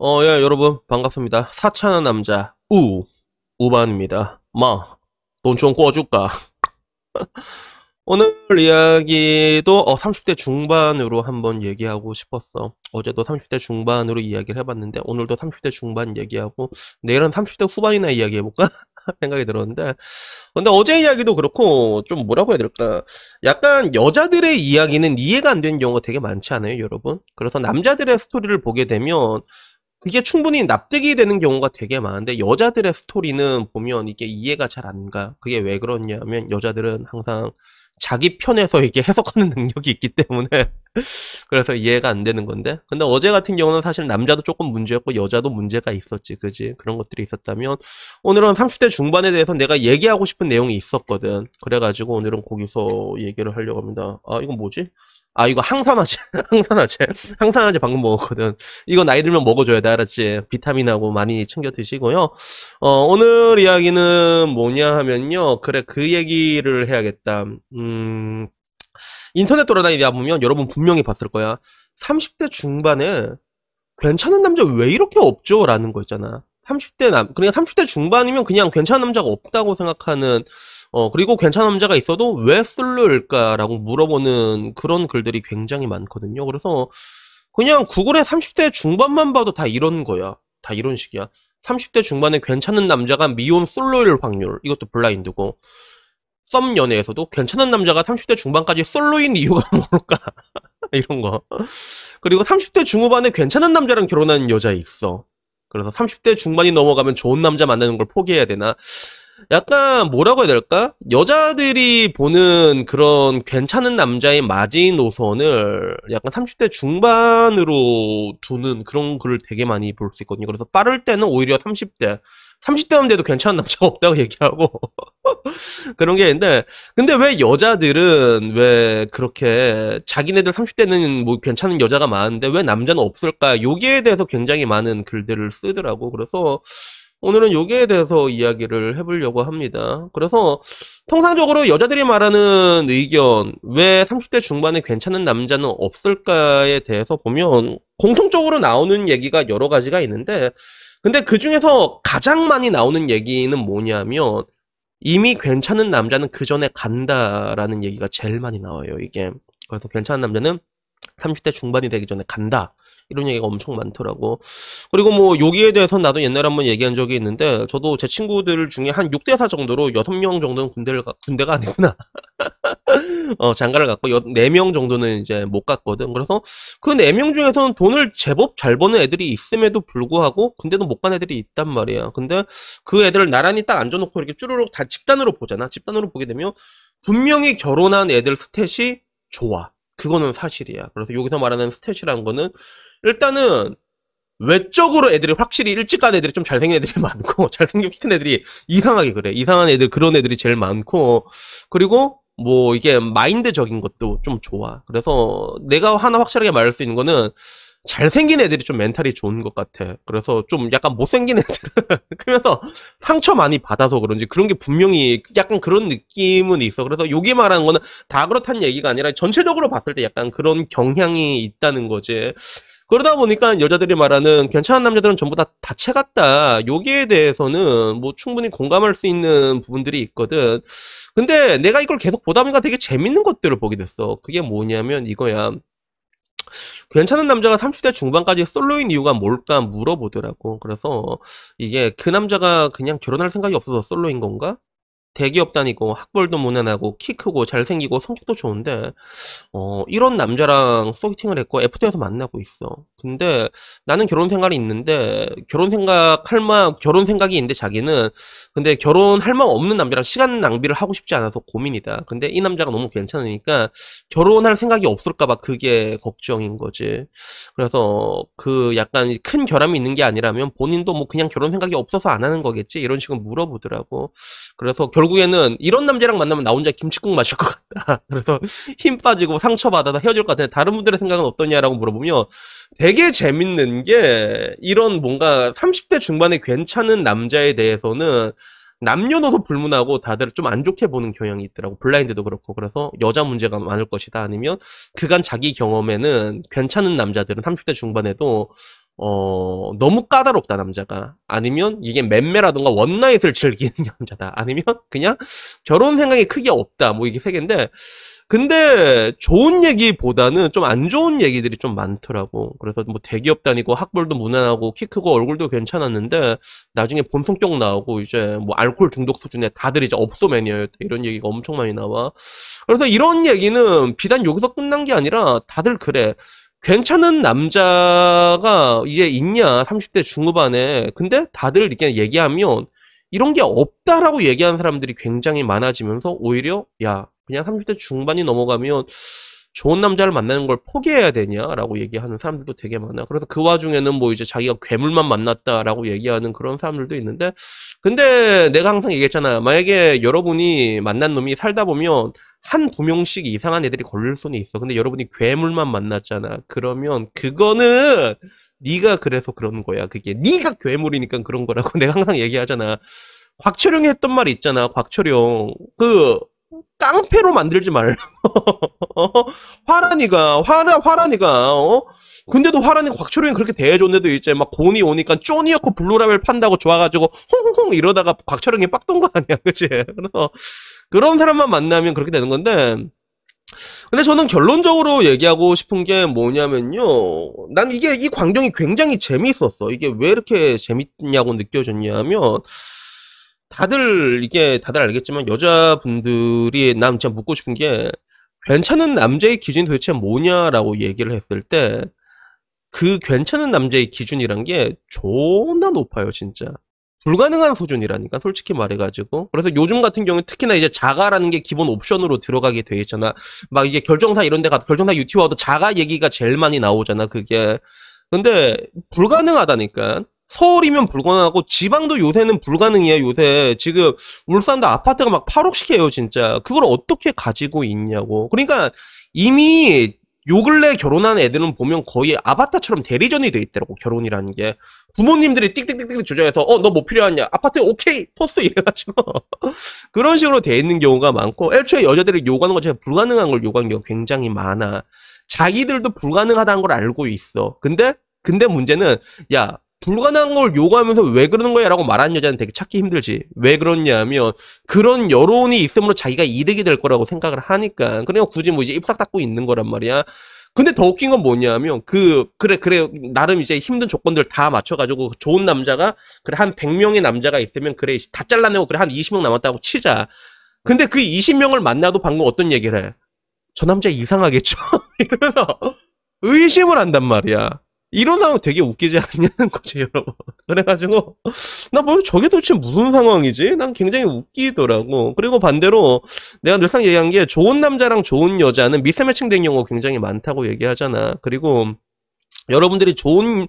예, 여러분, 반갑습니다. 사차는 남자, 우반입니다. 돈 좀 꿔줄까? 오늘 이야기도 30대 중반으로 한번 얘기하고 싶었어. 어제도 30대 중반으로 이야기를 해봤는데, 오늘도 30대 중반 얘기하고, 내일은 30대 후반이나 이야기해볼까? 생각이 들었는데, 근데 어제 이야기도 그렇고, 좀 뭐라고 해야 될까? 약간 여자들의 이야기는 이해가 안 되는 경우가 되게 많지 않아요, 여러분? 그래서 남자들의 스토리를 보게 되면, 그게 충분히 납득이 되는 경우가 되게 많은데 여자들의 스토리는 보면 이게 이해가 잘 안 가. 그게 왜 그러냐면 여자들은 항상 자기 편에서 이게 해석하는 능력이 있기 때문에 그래서 이해가 안 되는 건데. 근데 어제 같은 경우는 사실 남자도 조금 문제였고 여자도 문제가 있었지. 그지? 그런 것들이 있었다면 오늘은 30대 중반에 대해서 내가 얘기하고 싶은 내용이 있었거든. 그래가지고 오늘은 거기서 얘기를 하려고 합니다. 아, 이건 뭐지? 아, 이거 항산화제. 항산화제. 항산화제 방금 먹었거든. 이거 나이 들면 먹어줘야 돼. 알았지? 비타민하고 많이 챙겨 드시고요. 오늘 이야기는 뭐냐 하면요. 그래, 그 얘기를 해야겠다. 인터넷 돌아다니다 보면 여러분 분명히 봤을 거야. 30대 중반에 괜찮은 남자 왜 이렇게 없죠? 라는 거 있잖아. 30대 그러니까 30대 중반이면 그냥 괜찮은 남자가 없다고 생각하는, 그리고 괜찮은 남자가 있어도 왜 솔로일까라고 물어보는 그런 글들이 굉장히 많거든요. 그래서 그냥 구글에 30대 중반만 봐도 다 이런 거야. 다 이런 식이야. 30대 중반에 괜찮은 남자가 미혼 솔로일 확률. 이것도 블라인드고. 썸 연애에서도 괜찮은 남자가 30대 중반까지 솔로인 이유가 뭘까? 이런 거. 그리고 30대 중후반에 괜찮은 남자랑 결혼하는 여자 있어. 그래서 30대 중반이 넘어가면 좋은 남자 만나는 걸 포기해야 되나? 약간 뭐라고 해야 될까? 여자들이 보는 그런 괜찮은 남자의 마지노선을 약간 30대 중반으로 두는 그런 글을 되게 많이 볼 수 있거든요. 그래서 빠를 때는 오히려 30대인데도 괜찮은 남자가 없다고 얘기하고 그런 게 있는데, 근데 왜 여자들은 왜 그렇게 자기네들 30대는 뭐 괜찮은 여자가 많은데 왜 남자는 없을까? 여기에 대해서 굉장히 많은 글들을 쓰더라고. 그래서 오늘은 여기에 대해서 이야기를 해보려고 합니다. 그래서 통상적으로 여자들이 말하는 의견, 왜 30대 중반에 괜찮은 남자는 없을까에 대해서 보면 공통적으로 나오는 얘기가 여러 가지가 있는데, 근데 그 중에서 가장 많이 나오는 얘기는 뭐냐면 이미 괜찮은 남자는 그 전에 간다라는 얘기가 제일 많이 나와요, 이게. 그래서 괜찮은 남자는 30대 중반이 되기 전에 간다. 이런 얘기가 엄청 많더라고. 그리고 뭐 여기에 대해서는 나도 옛날에 한번 얘기한 적이 있는데 저도 제 친구들 중에 한 6대4 정도로 6명 정도는 군대가 아니구나. 장가를 갔고 4명 정도는 이제 못 갔거든. 그래서 그 4명 중에서는 돈을 제법 잘 버는 애들이 있음에도 불구하고 군대도 못 간 애들이 있단 말이야. 근데 그 애들을 나란히 딱 앉아놓고 이렇게 쭈루룩 다 집단으로 보잖아. 집단으로 보게 되면 분명히 결혼한 애들 스탯이 좋아. 그거는 사실이야. 그래서 여기서 말하는 스탯이라는 거는 일단은 외적으로 애들이 확실히 일찍 간 애들이 좀 잘생긴 애들이 많고 잘생긴 키 큰 애들이 이상하게 그래. 이상한 애들 그런 애들이 제일 많고 그리고 뭐 이게 마인드적인 것도 좀 좋아. 그래서 내가 하나 확실하게 말할 수 있는 거는 잘생긴 애들이 좀 멘탈이 좋은 것 같아. 그래서 좀 약간 못생긴 애들은 그래서 상처 많이 받아서 그런지 그런 게 분명히 약간 그런 느낌은 있어. 그래서 여기 말하는 거는 다 그렇다는 얘기가 아니라 전체적으로 봤을 때 약간 그런 경향이 있다는 거지. 그러다 보니까 여자들이 말하는 괜찮은 남자들은 전부 다 다채 같다. 여기에 대해서는 뭐 충분히 공감할 수 있는 부분들이 있거든. 근데 내가 이걸 계속 보다 보니까 되게 재밌는 것들을 보게 됐어. 그게 뭐냐면 이거야. 괜찮은 남자가 30대 중반까지 솔로인 이유가 뭘까 물어보더라고. 그래서 이게 그 남자가 그냥 결혼할 생각이 없어서 솔로인 건가? 대기업 다니고 학벌도 무난하고 키 크고 잘생기고 성격도 좋은데 이런 남자랑 소개팅을 했고 FT에서 만나고 있어. 근데 나는 결혼 생각이 있는데 결혼 생각이 있는데 자기는 근데 결혼할 마음 없는 남자랑 시간 낭비를 하고 싶지 않아서 고민이다. 근데 이 남자가 너무 괜찮으니까 결혼할 생각이 없을까 봐 그게 걱정인 거지. 그래서 그 약간 큰 결함이 있는 게 아니라면 본인도 뭐 그냥 결혼 생각이 없어서 안 하는 거겠지 이런 식으로 물어보더라고. 그래서 결국에는 이런 남자랑 만나면 나 혼자 김치국 마실 것 같다. 그래서 힘 빠지고 상처받아서 헤어질 것 같은데 다른 분들의 생각은 어떠냐라고 물어보면 되게 재밌는 게 이런 뭔가 30대 중반에 괜찮은 남자에 대해서는 남녀노소 불문하고 다들 좀 안 좋게 보는 경향이 있더라고. 블라인드도 그렇고. 그래서 여자 문제가 많을 것이다. 아니면 그간 자기 경험에는 괜찮은 남자들은 30대 중반에도 너무 까다롭다, 남자가. 아니면 이게 맴매라든가 원나잇을 즐기는 남자다. 아니면 그냥 결혼 생각이 크게 없다. 뭐 이게 세 개인데, 근데 좋은 얘기보다는 좀 안 좋은 얘기들이 좀 많더라고. 그래서 뭐 대기업 다니고 학벌도 무난하고 키 크고 얼굴도 괜찮았는데 나중에 본성격 나오고 이제 뭐 알코올 중독 수준에 다들 이제 업소 매니아였다. 이런 얘기가 엄청 많이 나와. 그래서 이런 얘기는 비단 여기서 끝난 게 아니라 다들 그래. 괜찮은 남자가 이제 있냐, 30대 중후반에. 근데 다들 이렇게 얘기하면 이런 게 없다라고 얘기하는 사람들이 굉장히 많아지면서 오히려 야, 그냥 30대 중반이 넘어가면 좋은 남자를 만나는 걸 포기해야 되냐라고 얘기하는 사람들도 되게 많아. 그래서 그 와중에는 뭐 이제 자기가 괴물만 만났다라고 얘기하는 그런 사람들도 있는데, 근데 내가 항상 얘기했잖아. 만약에 여러분이 만난 놈이 살다 보면 한 두 명씩 이상한 애들이 걸릴 수는 있어. 근데 여러분이 괴물만 만났잖아. 그러면 그거는 네가 그래서 그런 거야. 그게 네가 괴물이니까 그런 거라고 내가 항상 얘기하잖아. 곽철용이 했던 말이 있잖아. 곽철용 그 깡패로 만들지 말라. 화란이가 근데도 화란이가 곽철용이 그렇게 대해줬는데도 이제 막 곤이 오니까 쪼니어코 블루라벨 판다고 좋아가지고 홍홍홍 이러다가 곽철용이 빡돈 거 아니야, 그치? 그래서 그런 사람만 만나면 그렇게 되는 건데, 근데 저는 결론적으로 얘기하고 싶은 게 뭐냐면요. 난 이 광경이 굉장히 재미있었어. 이게 왜 이렇게 재밌냐고 느껴졌냐면, 다들 알겠지만, 여자분들이, 난 진짜 묻고 싶은 게, 괜찮은 남자의 기준이 도대체 뭐냐라고 얘기를 했을 때, 그 괜찮은 남자의 기준이란 게 존나 높아요, 진짜. 불가능한 수준이라니까, 솔직히 말해가지고. 그래서 요즘 같은 경우에 특히나 이제 자가라는 게 기본 옵션으로 들어가게 돼 있잖아. 막 이게 결정사 이런 데 가도, 결정사 유튜브 와도 자가 얘기가 제일 많이 나오잖아, 그게. 근데 불가능하다니까. 서울이면 불가능하고 지방도 요새는 불가능이야. 요새 지금 울산도 아파트가 막 8억씩 해요, 진짜. 그걸 어떻게 가지고 있냐고. 그러니까 이미 요 근래 결혼한 애들은 보면 거의 아바타처럼 대리전이 돼 있더라고, 결혼이라는 게. 부모님들이 띡띡띡띡 조정해서 너 뭐 필요하냐, 아파트 오케이 토스 이래가지고 그런 식으로 돼 있는 경우가 많고, 애초에 여자들이 요구하는 것 자체가 불가능한 걸 요구하는 경우가 굉장히 많아. 자기들도 불가능하다는 걸 알고 있어. 근데 문제는, 야, 불가능한 걸 요구하면서 왜 그러는 거야? 라고 말하는 여자는 되게 찾기 힘들지. 왜 그러냐 하면, 그런 여론이 있으므로 자기가 이득이 될 거라고 생각을 하니까. 그러니까 굳이 뭐 이제 입싹 닦고 있는 거란 말이야. 근데 더 웃긴 건 뭐냐면, 그래, 나름 이제 힘든 조건들 다 맞춰가지고, 좋은 남자가, 그래, 한 100명의 남자가 있으면, 그래, 다 잘라내고, 그래, 한 20명 남았다고 치자. 근데 그 20명을 만나도 방금 어떤 얘기를 해? 저 남자 이상하겠죠? 이러면서 의심을 한단 말이야. 일어나면 되게 웃기지 않냐는 거지, 여러분. 그래가지고, 나 보면 저게 도대체 무슨 상황이지? 난 굉장히 웃기더라고. 그리고 반대로, 내가 늘상 얘기한 게, 좋은 남자랑 좋은 여자는 미스매칭 된 경우가 굉장히 많다고 얘기하잖아. 그리고, 여러분들이 좋은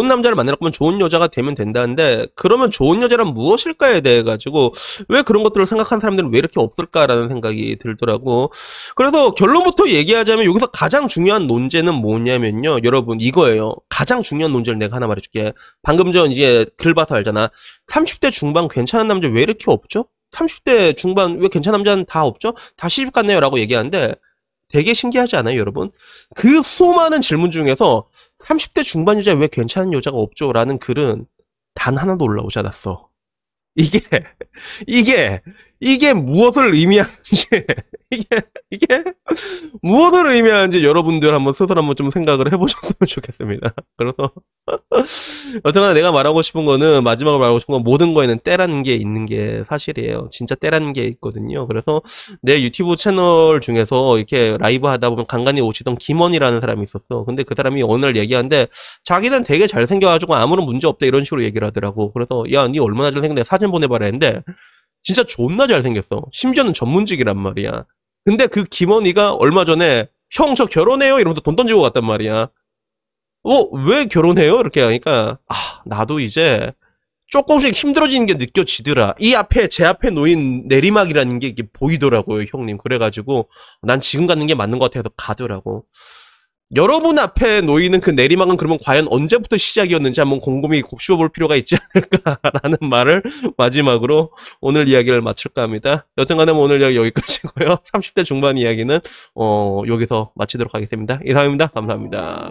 남자를 만날 거면 좋은 여자가 되면 된다는데, 그러면 좋은 여자란 무엇일까에 대해 가지고 왜 그런 것들을 생각하는 사람들은 왜 이렇게 없을까라는 생각이 들더라고. 그래서 결론부터 얘기하자면 여기서 가장 중요한 논제는 뭐냐면요, 여러분, 이거예요. 가장 중요한 논제를 내가 하나 말해줄게. 방금 전 이제 글 봐서 알잖아. 30대 중반 괜찮은 남자 왜 이렇게 없죠? 30대 중반 왜 괜찮은 남자는 다 없죠? 다 시집 갔네요 라고 얘기하는데, 되게 신기하지 않아요, 여러분? 그 수많은 질문 중에서 30대 중반 여자 왜 괜찮은 여자가 없죠? 라는 글은 단 하나도 올라오지 않았어. 이게 무엇을 의미하는지, 이게 무엇을 의미하는지 여러분들 한번 스스로 한번 좀 생각을 해보셨으면 좋겠습니다. 그래서, 어쨌거나 내가 말하고 싶은 거는, 마지막으로 말하고 싶은 건 모든 거에는 때라는 게 있는 게 사실이에요. 진짜 때라는 게 있거든요. 그래서 내 유튜브 채널 중에서 이렇게 라이브 하다 보면 간간히 오시던 김원이라는 사람이 있었어. 근데 그 사람이 어느 날 얘기하는데, 자기는 되게 잘생겨가지고 아무런 문제 없다 이런 식으로 얘기를 하더라고. 그래서 야, 니 얼마나 잘생겼는데 사진 보내봐라 했는데, 진짜 존나 잘생겼어. 심지어는 전문직이란 말이야. 근데 그 김원이가 얼마 전에 형 저 결혼해요 이러면서 돈 던지고 갔단 말이야. 왜 결혼해요? 이렇게 하니까 나도 이제 조금씩 힘들어지는 게 느껴지더라. 제 앞에 놓인 내리막이라는 게 이게 보이더라고요, 형님. 그래가지고 난 지금 가는 게 맞는 것 같아서 가더라고. 여러분 앞에 놓이는 그 내리막은 그러면 과연 언제부터 시작이었는지 한번 곰곰이 곱씹어볼 필요가 있지 않을까라는 말을 마지막으로 오늘 이야기를 마칠까 합니다. 여튼간에 오늘 이야기 여기까지고요. 30대 중반 이야기는 여기서 마치도록 하겠습니다. 이상입니다. 감사합니다.